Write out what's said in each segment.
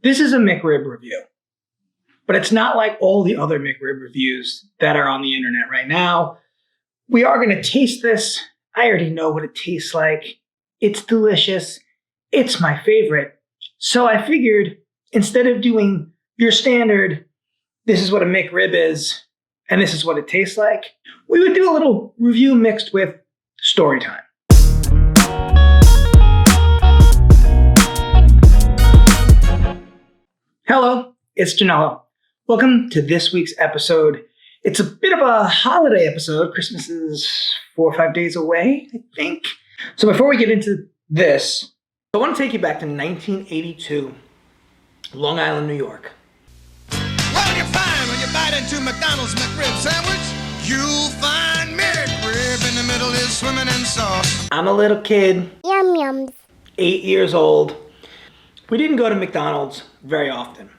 This is a McRib review, but it's not like all the other McRib reviews that are on the internet right now. We are going to taste this. I already know what it tastes like. It's delicious. It's my favorite. So I figured instead of doing your standard, this is what a McRib is, and this is what it tastes like, we would do a little review mixed with story time. Hello, it's Janello. Welcome to this week's episode. It's a bit of a holiday episode. Christmas is 4 or 5 days away, I think. So before we get into this, I want to take you back to 1982, Long Island, New York. Well, you're fine when you bite into McDonald's McRib sandwich. You'll find McRib in the middle is swimming in sauce. I'm a little kid. Yum yums. 8 years old. We didn't go to McDonald's very often.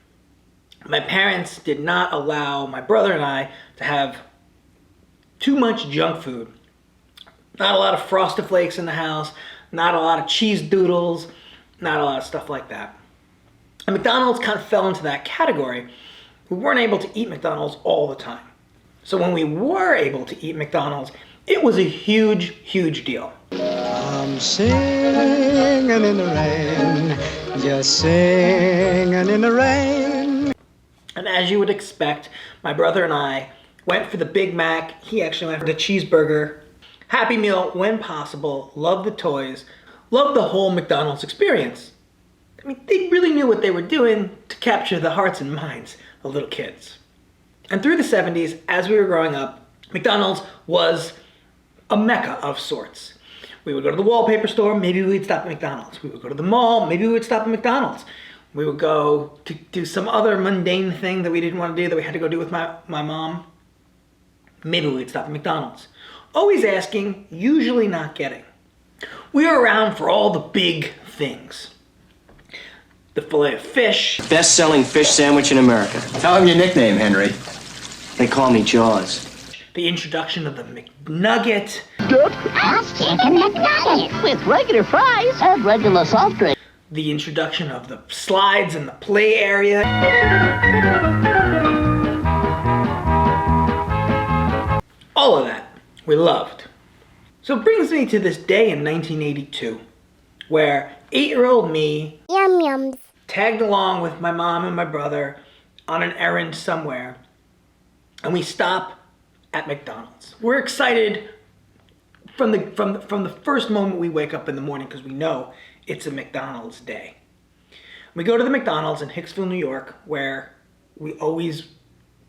My parents did not allow my brother and I to have too much junk food. Not a lot of Frosted Flakes in the house, not a lot of cheese doodles, not a lot of stuff like that. And McDonald's kind of fell into that category. We weren't able to eat McDonald's all the time. So when we were able to eat McDonald's, it was a huge, huge deal. I'm singing in the rain, just singing in the rain. And as you would expect, my brother and I went for the Big Mac. He actually went for the cheeseburger. Happy Meal when possible. Loved the toys. Loved the whole McDonald's experience. I mean, they really knew what they were doing to capture the hearts and minds of little kids. And through the 70s, as we were growing up, McDonald's was a mecca of sorts. We would go to the wallpaper store, maybe we'd stop at McDonald's. We would go to the mall, maybe we would stop at McDonald's. We would go to do some other mundane thing that we didn't want to do, that we had to go do with my mom. Maybe we'd stop at McDonald's. Always asking, usually not getting. We were around for all the big things. The filet of fish. Best-selling fish sandwich in America. Tell him your nickname, Henry. They call me Jaws. The introduction of the McNugget. I'll chicken McNugget. With regular fries and regular soft drink. The introduction of the slides in the play area. All of that we loved. So it brings me to this day in 1982, where 8-year-old me Yum yums. tagged along with my mom and my brother on an errand somewhere, and we stop at McDonald's. We're excited from the first moment we wake up in the morning because we know it's a McDonald's day. We go to the McDonald's in Hicksville, New York, where we always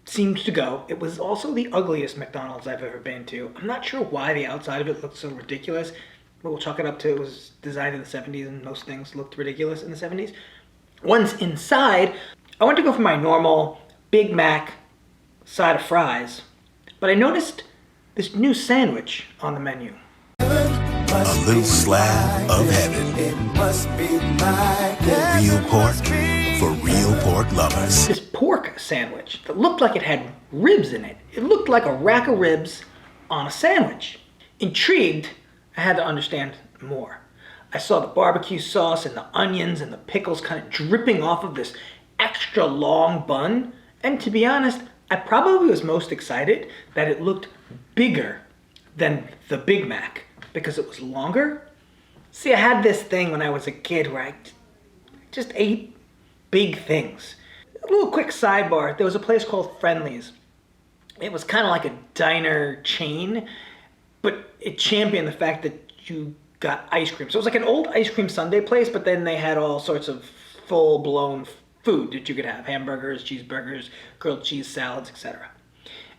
seemed to go. It was also the ugliest McDonald's I've ever been to. I'm not sure why the outside of it looked so ridiculous, but we'll chalk it up to it was designed in the 70s and most things looked ridiculous in the 70s. Once inside, I went to go for my normal Big Mac side of fries, but I noticed this new sandwich on the menu. A little slab of heaven. Real pork for real pork lovers. This pork sandwich that looked like it had ribs in it. It looked like a rack of ribs on a sandwich. Intrigued, I had to understand more. I saw the barbecue sauce and the onions and the pickles kind of dripping off of this extra long bun. And to be honest, I probably was most excited that it looked bigger than the Big Mac because it was longer. See, I had this thing when I was a kid where I just ate big things. A little quick sidebar, there was a place called Friendly's. It was kind of like a diner chain, but it championed the fact that you got ice cream. So it was like an old ice cream sundae place, but then they had all sorts of full-blown food that you could have. Hamburgers, cheeseburgers, grilled cheese salads, etc.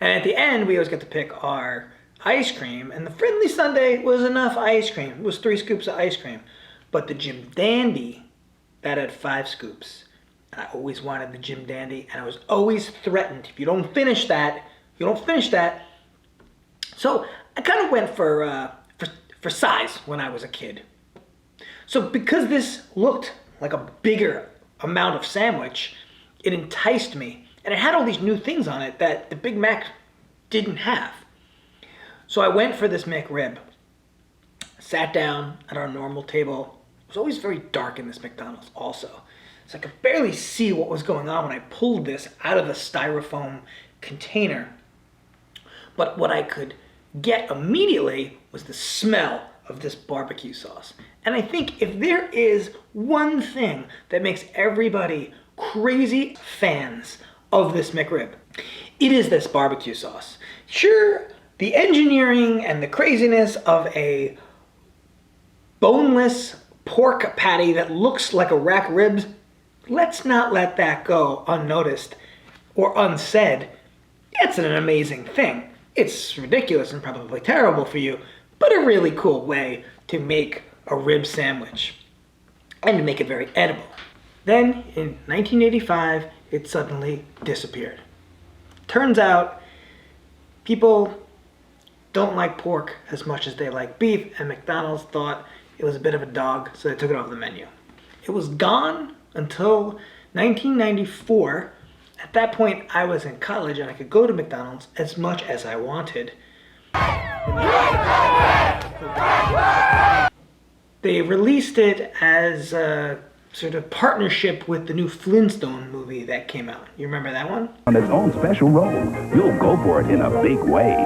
And at the end, we always got to pick our ice cream, and the Friendly Sundae was enough ice cream. It was 3 scoops of ice cream. But the Jim Dandy, that had 5 scoops. And I always wanted the Jim Dandy, and I was always threatened. If you don't finish that, you don't finish that. So I kind of went for size when I was a kid. So because this looked like a bigger amount of sandwich, it enticed me. And it had all these new things on it that the Big Mac didn't have. So I went for this McRib, sat down at our normal table. It was always very dark in this McDonald's also. So I could barely see what was going on when I pulled this out of the styrofoam container. But what I could get immediately was the smell of this barbecue sauce. And I think if there is one thing that makes everybody crazy fans of this McRib, it is this barbecue sauce. Sure, the engineering and the craziness of a boneless pork patty that looks like a rack of ribs, let's not let that go unnoticed or unsaid. It's an amazing thing. It's ridiculous and probably terrible for you, but a really cool way to make a rib sandwich and to make it very edible. Then in 1985, it suddenly disappeared. Turns out people don't like pork as much as they like beef, and McDonald's thought it was a bit of a dog, so they took it off the menu. It was gone until 1994. At that point, I was in college and I could go to McDonald's as much as I wanted. They released it as a sort of partnership with the new Flintstone movie that came out. You remember that one? On its own special role, you'll go for it in a big way.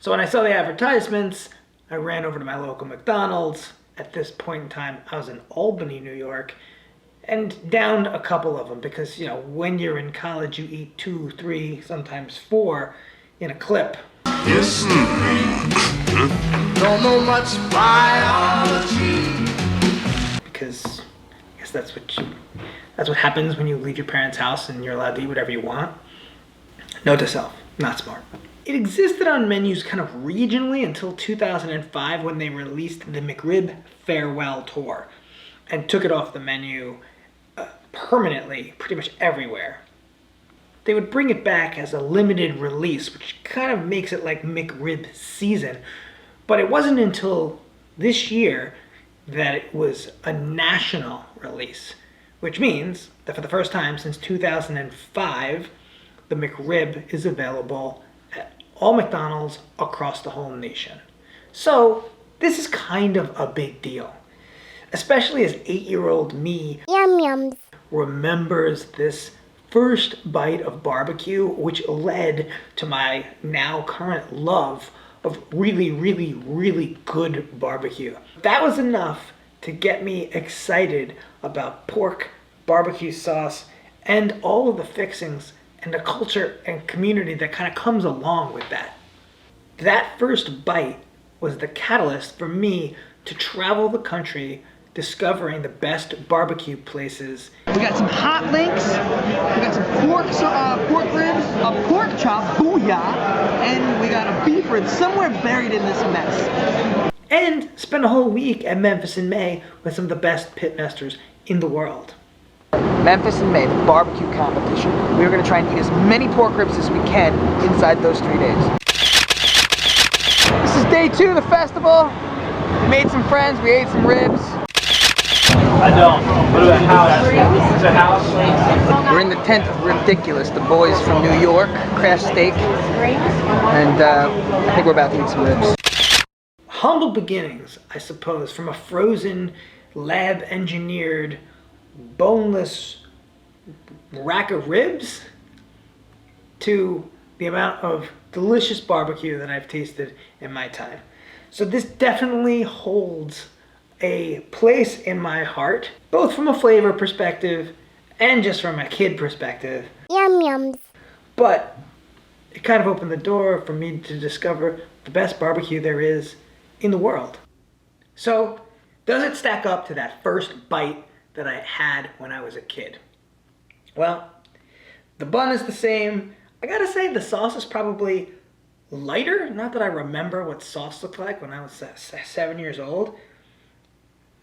So when I saw the advertisements, I ran over to my local McDonald's. At this point in time, I was in Albany, New York, and downed a couple of them because, you know, when you're in college, you eat 2, 3, sometimes 4 in a clip. History. Don't know much biology. Because I guess that's what happens when you leave your parents' house and you're allowed to eat whatever you want. Note to self, not smart. It existed on menus kind of regionally until 2005 when they released the McRib Farewell Tour and took it off the menu permanently, pretty much everywhere. They would bring it back as a limited release, which kind of makes it like McRib season. But it wasn't until this year that it was a national release, which means that for the first time since 2005, the McRib is available at all McDonald's across the whole nation. So this is kind of a big deal, especially as 8-year-old me Yum yums. remembers this first bite of barbecue, which led to my now current love of really, really, really good barbecue. That was enough to get me excited about pork, barbecue sauce, and all of the fixings and the culture and community that kind of comes along with that. That first bite was the catalyst for me to travel the country discovering the best barbecue places. We got some hot links, we got some pork ribs, a pork chop, booyah, and we got a beef rib somewhere buried in this mess. And spent a whole week at Memphis in May with some of the best pitmasters in the world. Memphis in May, the barbecue competition. We're gonna try and eat as many pork ribs as we can inside those 3 days. This is day 2 of the festival. We made some friends, we ate some ribs. I don't. What about a house? It's a house. We're in the tent of Ridiculous, the boys from New York, Crash Steak, and I think we're about to eat some ribs. Humble beginnings, I suppose, from a frozen, lab-engineered, boneless rack of ribs to the amount of delicious barbecue that I've tasted in my time. So this definitely holds a place in my heart, both from a flavor perspective and just from a kid perspective. Yum yums. But it kind of opened the door for me to discover the best barbecue there is in the world. So, does it stack up to that first bite that I had when I was a kid? Well, the bun is the same. I gotta say the sauce is probably lighter. Not that I remember what sauce looked like when I was 7 years old.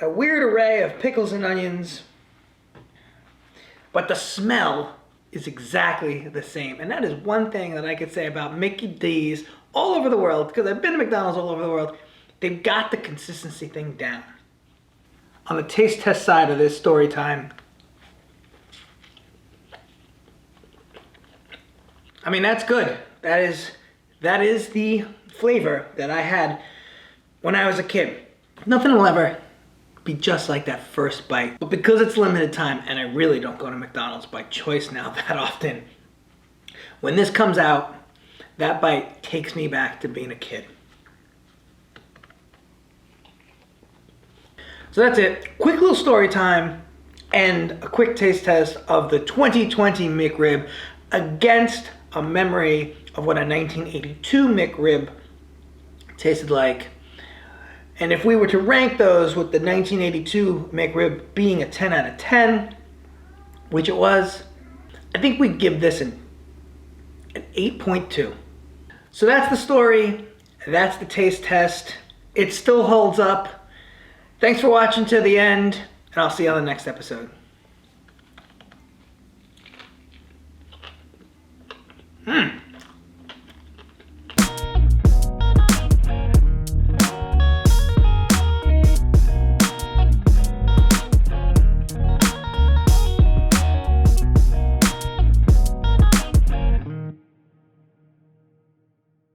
A weird array of pickles and onions, but the smell is exactly the same. And that is one thing that I could say about Mickey D's all over the world, because I've been to McDonald's all over the world. They've got the consistency thing down. On the taste test side of this story time, I mean, that's good. That is the flavor that I had when I was a kid. Nothing will ever be just like that first bite. But because it's limited time, and I really don't go to McDonald's by choice now that often, when this comes out, that bite takes me back to being a kid. So that's it. Quick little story time and a quick taste test of the 2020 McRib against a memory of what a 1982 McRib tasted like. And if we were to rank those with the 1982 McRib being a 10 out of 10, which it was, I think we'd give this an 8.2. So that's the story, that's the taste test. It still holds up. Thanks for watching to the end, and I'll see you on the next episode.